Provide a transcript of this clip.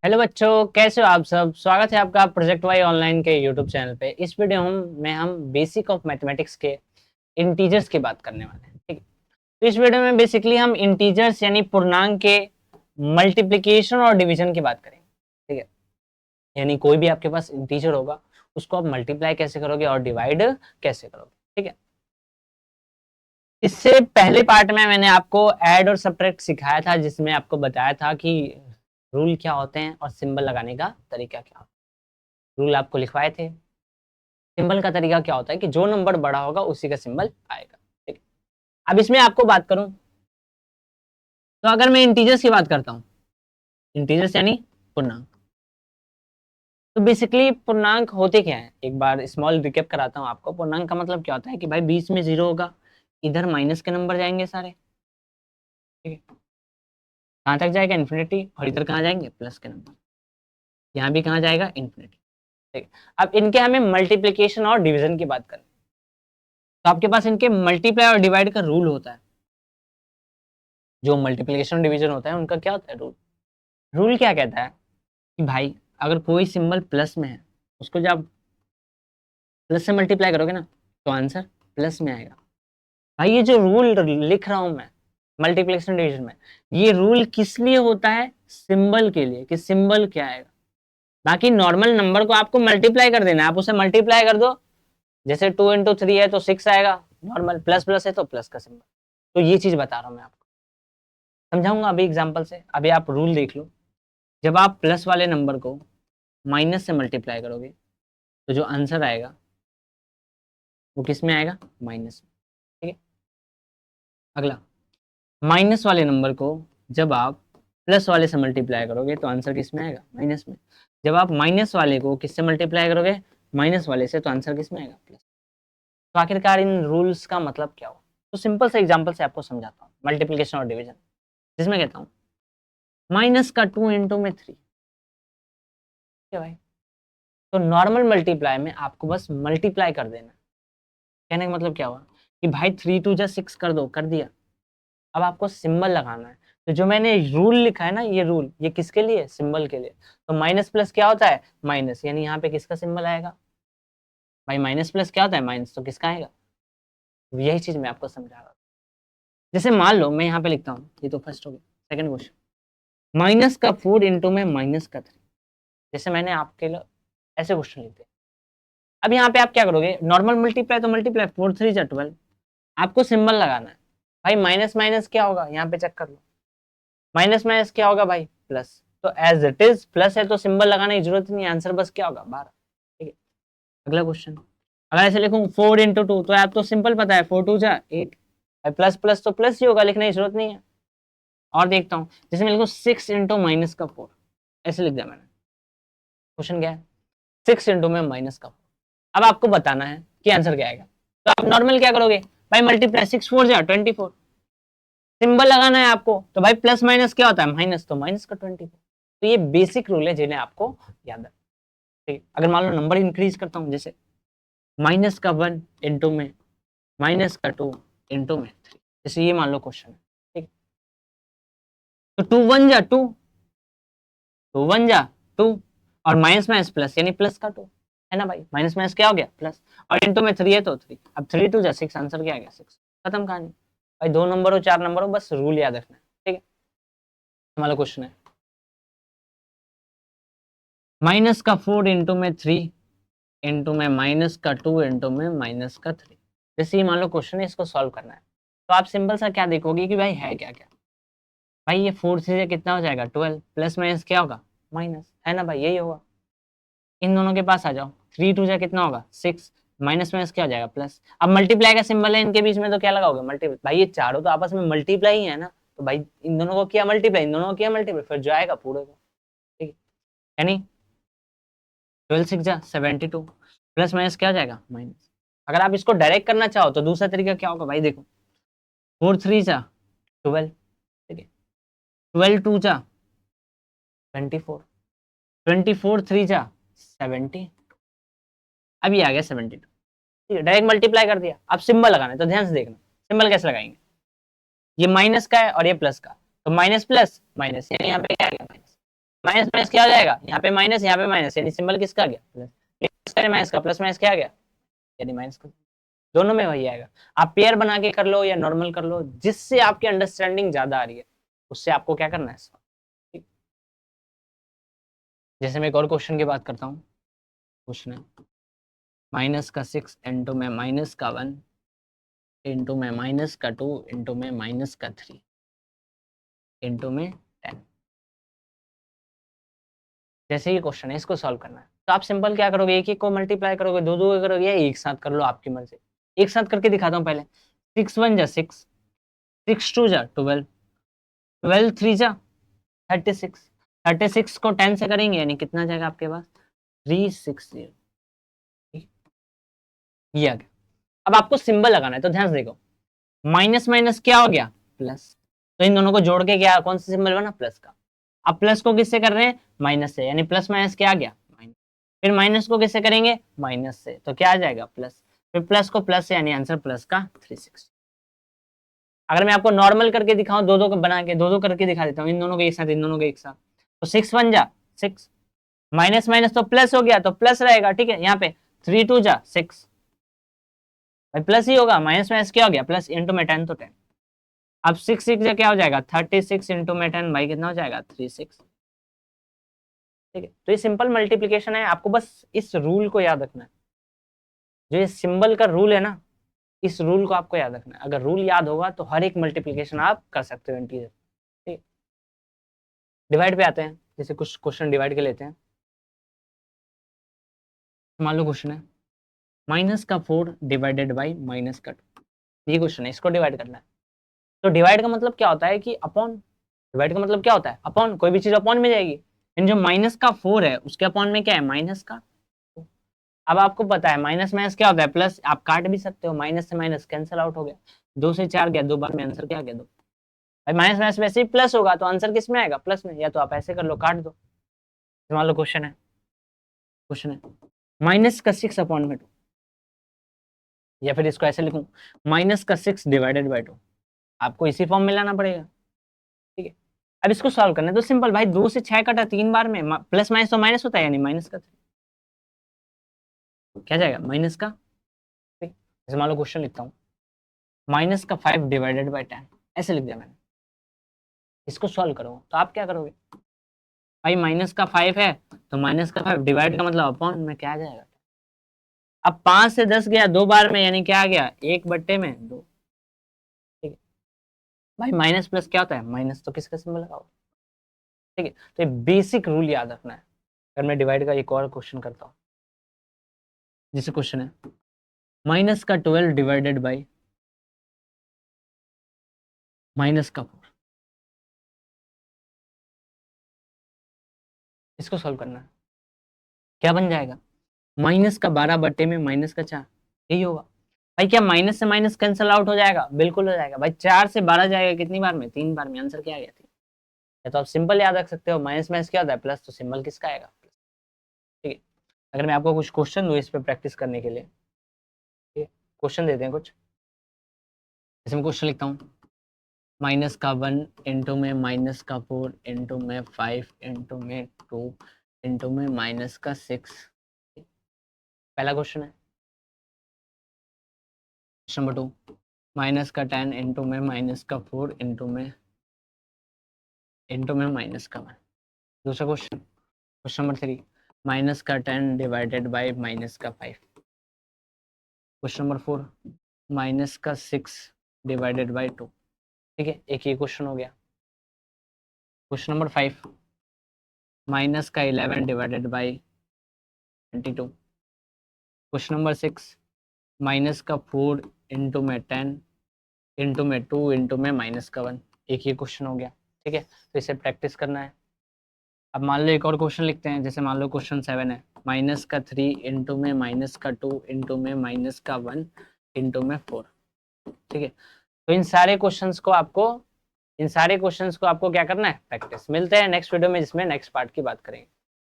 Hello बच्चों, कैसे हो आप सब। स्वागत है आपका प्रोजेक्ट वाई ऑनलाइन के यूट्यूब चैनल पे। इस वीडियो में हम बेसिक ऑफ मैथमेटिक्स के इंटीजर्स की बात करने वाले हैं। ठीक है, तो इस वीडियो में बेसिकली हम इंटीजर्स यानी पूर्णांक के मल्टीप्लिकेशन और डिवीजन की बात करेंगे। ठीक है, यानी कोई भी आपके पास इंटीजर होगा उसको आप मल्टीप्लाई कैसे करोगे और डिवाइड कैसे करोगे। ठीक है, इससे पहले पार्ट में मैंने आपको ऐड और सब्ट्रैक्ट सिखाया था, जिसमें आपको बताया था कि रूल क्या होते हैं और सिंबल लगाने का तरीका क्या होता है। रूल आपको लिखवाए थे। सिंबल का तरीका क्या होता है कि जो नंबर बड़ा होगा उसी का सिंबल आएगा। ठीक है, अब इसमें आपको बात करूं तो अगर मैं इंटीजर्स की बात करता हूं, इंटीजर्स यानी पूर्णांक, तो बेसिकली पूर्णांक होते क्या है, एक बार स्मॉल रिकैप कराता हूं आपको। पूर्णांक का मतलब क्या होता है कि भाई बीच में जीरो होगा, इधर माइनस के नंबर जाएंगे सारे। ठीक है, कहां तक जाएगा, इन्फिनिटी, और इधर कहां जाएंगे, प्लस के नंबर। यहाँ भी कहां जाएगा, इन्फिनिटी। ठीक है, अब इनके हमें मल्टीप्लीकेशन और डिवीजन की बात करें तो आपके पास इनके मल्टीप्लाई और डिवाइड का रूल होता है। जो मल्टीप्लिकेशन डिवीजन होता है उनका क्या होता है, रूल। रूल क्या कहता है कि भाई अगर कोई सिंबल प्लस में है, उसको जब आप प्लस से मल्टीप्लाई करोगे ना तो आंसर प्लस में आएगा। भाई ये जो रूल लिख रहा हूं मैं मल्टीप्लिकेशन डिवीजन में, ये रूल किस लिए होता है, सिंबल के लिए, कि सिंबल क्या आएगा। बाकी नॉर्मल नंबर को आपको मल्टीप्लाई कर देना है, आप उसे मल्टीप्लाई कर दो। जैसे 2 × 3 है तो 6 आएगा, नॉर्मल। प्लस प्लस है तो प्लस का सिंबल। तो ये चीज बता रहा हूं मैं आपको, समझाऊंगा अभी एग्जाम्पल से। अभी आप रूल देख लो, जब आप प्लस वाले नंबर को माइनस से मल्टीप्लाई करोगे तो जो आंसर आएगा वो किस में आएगा, माइनस में। ठीक है, अगला, माइनस वाले नंबर को जब आप प्लस वाले से मल्टीप्लाई करोगे तो आंसर किस में आएगा, माइनस में। जब आप माइनस वाले को किससे मल्टीप्लाई करोगे, माइनस वाले से, तो आंसर किस में आएगा, प्लस। तो आखिरकार इन रूल्स का मतलब क्या हुआ। तो सिंपल से एग्जांपल से आपको समझाता हूँ मल्टीप्लिकेशन और डिवीजन, जिसमें कहता हूँ माइनस का 2 × 3। क्या भाई, तो नॉर्मल मल्टीप्लाई में आपको बस मल्टीप्लाई कर देना। कहने का मतलब क्या हुआ कि भाई 3 × 2 = 6 कर दो, कर दिया। अब आपको सिंबल लगाना है, तो जो मैंने रूल लिखा है ना, ये रूल, ये किसके लिए, सिंबल के लिए। तो माइनस प्लस क्या होता है, माइनस, यानी यहाँ पे किसका सिंबल आएगा, भाई माइनस प्लस क्या होता है, माइनस, तो किसका आएगा। तो यही चीज मैं आपको समझा रहा हूँ। जैसे मान लो मैं यहाँ पे लिखता हूँ, ये तो फर्स्ट हो गया। सेकंड क्वेश्चन, -4 × में -3। जैसे मैंने आपके लिए ऐसे क्वेश्चन लिखते हैं। अब यहाँ पे आप क्या करोगे, नॉर्मल मल्टीप्लाई तो मल्टीप्लाई, 4 × 3 = 12। आपको सिंबल लगाना है। भाई माइनस माइनस क्या होगा, यहाँ पे चेक कर लो, माइनस माइनस क्या होगा भाई, प्लस। तो एज इट इज प्लस है तो सिंबल लगाने की जरूरत नहीं, आंसर बस क्या होगा, 12। ठीक है, अगला क्वेश्चन, अगर ऐसे लिखूं 4 × 2, तो आप तो सिंपल पता है, 4 × 2 = 8। प्लस प्लस तो प्लस ही होगा, लिखने की जरूरत नहीं है। और देखता हूँ, जैसे मैं लिखूं 6 × -4, ऐसे लिख दिया मैंने। क्वेश्चन क्या है, 6 × में -4। अब आपको बताना है कि आंसर क्या आएगा। तो आप नॉर्मल क्या करोगे, भाई मल्टीप्लाई, 6 × 4 = 24। सिंबल लगाना है आपको, तो भाई प्लस माइनस क्या होता है, माइनस, तो माइनस का 24। तो ये बेसिक रूल है जिन्हें आपको याद है। ठीक है, अगर मान लो नंबर इंक्रीज करता हूँ, जैसे -1 × में, -2 × जैसे ये मान लो क्वेश्चन है। ठीक, तो 2 × 1 = 2, 2 × 1 = 2, और माइनस माइनस प्लस यानी प्लस का 2, है ना भाई। माइनस माइनस क्या हो गया, प्लस, और इंटू में 3 है तो 3। अब 3 × 2 = 6, आंसर क्या आ गया, 6। खत्म कहानी। भाई 2 नंबर हो 4 नंबर हो, बस रूल याद रखना है। ठीक है, हमारा क्वेश्चन है -4 × 3 में -2 में -3। जैसे ये मान लो क्वेश्चन है, इसको सॉल्व करना है, तो आप सिंपल सा क्या देखोगे कि भाई है क्या क्या। भाई ये 4 से कितना हो जाएगा, 12, प्लस माइनस क्या होगा, माइनस, है ना भाई, यही होगा। इन दोनों के पास आ जाओ, 3 × 2 = कितना होगा, 6, माइनस माइनस क्या हो जाएगा, प्लस। अब मल्टीप्लाई का सिंबल है इनके बीच में, तो क्या लगाओगे, मल्टीप्लाई। भाई ये चारों तो आपस में मल्टीप्लाई ही है ना, तो भाई इन दोनों को किया मल्टीप्लाई, इन दोनों को किया मल्टीप्लाई, फिर जो आएगा पूरे को। ठीक है, यानी 12 × 6 = 72, प्लस माइनस क्या हो जाएगा, माइनस। अगर आप इसको डायरेक्ट करना चाहो तो दूसरा तरीका क्या होगा, भाई देखो, 4 × 3 = 12। ठीक है, 12 × 2 = 24, 24 × 3 = 70। अभी आ गया 72। ठीक है, डायरेक्ट मल्टीप्लाई कर दिया। अब सिंबल लगाना है, तो ध्यान से देखना सिंबल कैसे लगाएंगे। ये माइनस का है और ये प्लस का, तो माइनस प्लस माइनस, यानी यहाँ पे क्या आ गया, माइनस। माइनस माइनस क्या हो जाएगा, यहाँ पे माइनस यहाँ पे माइनस, यानी सिंबल किसका आ गया, प्लस माइनस का, प्लस माइनस क्या आ गया, यानी माइनस का। दोनों में वही आएगा। आप पेयर बना के कर लो या नॉर्मल कर लो, जिससे आपकी अंडरस्टैंडिंग ज्यादा आ रही है उससे आपको क्या करना है। ठीक। जैसे मैं एक और क्वेश्चन की बात करता हूँ। क्वेश्चन है माइनस का 6 इंटू में माइनस का 1 इंटू में माइनस का 2 इंटू में माइनस का 3 इंटू में 10। जैसे ये क्वेश्चन है, इसको सॉल्व करना है तो आप सिंपल क्या करोगे, एक एक को मल्टीप्लाई करोगे, दो दो करोगे, या एक साथ कर लो, आपकी मर्जी। एक साथ करके दिखाता हूँ पहले। 6 1 जा 6, 6 2 जा 12, 12 3 जा 36, 36 को 10 से करेंगे यानी कितना जाएगा आपके पास, 360। ये आ गया। अब आपको सिंबल लगाना है तो ध्यान से देखो, माइनस माइनस क्या हो गया, प्लस। तो इन दोनों को जोड़ के क्या, कौन सा सिंबल बना, प्लस का। अब प्लस को किससे कर रहे हैं, माइनस से, यानी प्लस माइनस क्या आ गया, माइनस। फिर माइनस को किससे करेंगे, माइनस से, तो क्या आ जाएगा, प्लस। फिर प्लस को प्लस से, यानी आंसर प्लस का 360। अगर मैं आपको नॉर्मल करके दिखाऊं, दो दो बना के, दो दो करके दिखा देता हूँ, इन दोनों के एक साथ, इन दोनों के एक साथ, तो 6 1 जा 6, माइनस माइनस तो प्लस हो गया, तो प्लस रहेगा, ठीक है। यहाँ पे 3 2 जा 6, भाई प्लस ही होगा, माइनस माइनस क्या हो गया, प्लस, इंटू में 10 तो 10। अब 6 6 क्या हो जाएगा, 36 इंटू में 10, भाई कितना हो जाएगा, 36। ठीक है, तो ये सिंपल मल्टीप्लीकेशन है, आपको बस इस रूल को याद रखना है। जो ये सिंबल का रूल है ना, इस रूल को आपको याद रखना है। अगर रूल याद होगा तो हर एक मल्टीप्लीकेशन आप कर सकते हो इंटीजर। ठीक, डिवाइड पे आते हैं। जैसे कुछ क्वेश्चन डिवाइड के लेते हैं। मान लो क्वेश्चन है माइनस का 4 डिवाइडेड बाई माइनस का 2। ये क्वेश्चन है, इसको डिवाइड करना है। तो डिवाइड का मतलब क्या होता है कि अपॉन। डिवाइड का मतलब क्या होता है, अपॉन। कोई भी चीज अपॉन में जाएगी। इन जो माइनस का 4 है उसके अपॉन में क्या है, माइनस का। अब आपको पता है माइनस माइनस क्या होता है, प्लस। आप काट भी सकते हो, माइनस से माइनस कैंसिल आउट हो गया। 2 से 4 गया, 2 बार में आंसर क्या आ गया, 2। भाई माइनस माइनस वैसे ही प्लस होगा तो आंसर किस में आएगा, प्लस में। या तो आप ऐसे कर लो, काट दो। मान लो क्वेश्चन है माइनस का 6 अपॉन में 2, या फिर इसको ऐसे लिखूं, माइनस का 6 डिवाइडेड बाई 2। आपको इसी फॉर्म में लाना पड़ेगा। ठीक है, अब इसको सॉल्व करना है तो सिंपल भाई, 2 से 6 कटा 3 बार में, प्लस माइनस तो माइनस होता है, यानी माइनस का 3 क्या जाएगा, माइनस का। ठीक, जैसे मान लो क्वेश्चन लिखता हूँ, माइनस का 5 डिवाइडेड बाई 10, ऐसे लिख दिया मैंने। इसको सॉल्व करो तो आप क्या करोगे, भाई माइनस का 5 है तो माइनस का 5 डिवाइड का मतलब अपॉन में क्या आ जाएगा। अब 5 से 10 गया 2 बार में, यानी क्या आ गया, 1/2। ठीक है, भाई माइनस प्लस क्या होता है, माइनस, तो किसका सिंबल लगाओ। ठीक है, तो ये बेसिक रूल याद रखना है। अगर मैं डिवाइड का एक और क्वेश्चन करता हूँ, जैसे क्वेश्चन है माइनस का 12 डिवाइडेड बाई माइनस का 4। इसको सॉल्व करना है, क्या बन जाएगा, माइनस का 12 में माइनस का 4, यही होगा। भाई क्या माइनस से माइनस कैंसिल आउट हो जाएगा, बिल्कुल हो जाएगा भाई। 4 से 12 जाएगा कितनी बार में, 3 बार में। आंसर क्या आ गया, 3। या तो आप सिंपल याद रख सकते हो, माइनस माइनस क्या होता है, प्लस, तो सिंबल किसका आएगा, प्लस। ठीक है, अगर मैं आपको कुछ क्वेश्चन दूँ इस पर प्रैक्टिस करने के लिए, ठीक है, क्वेश्चन देते हैं कुछ। जैसे मैं क्वेश्चन लिखता हूँ, माइनस का 1 इंटू में माइनस का 4 इंटू में 5 इंटू में 2 इंटू में माइनस का 6। पहला क्वेश्चन है। क्वेश्चन नंबर 2, माइनस का 10 इंटू में माइनस का 4 इंटू में माइनस का 1। दूसरा क्वेश्चन, क्वेश्चन नंबर 3, माइनस का 10 डिवाइडेड बाई माइनस का 5। क्वेश्चन नंबर 4, माइनस का 6 डिवाइडेड बाई 2। ठीक है, एक ये क्वेश्चन हो गया। क्वेश्चन नंबर 5, माइनस का 11 divided by 22। Question number 6, minus का 4 इंटू में 10 इंटू में 2 इंटू में माइनस का 1। एक ये क्वेश्चन हो गया। ठीक है, तो इसे प्रैक्टिस करना है। अब मान लो एक और क्वेश्चन लिखते हैं। जैसे मान लो क्वेश्चन 7 है, माइनस का 3 इंटू में माइनस का 2 इंटू में माइनस का 1 इंटू में 4। ठीक है, तो इन सारे क्वेश्चंस को आपको क्या करना है, प्रैक्टिस। मिलते हैं नेक्स्ट वीडियो में जिसमें नेक्स्ट पार्ट की बात करेंगे।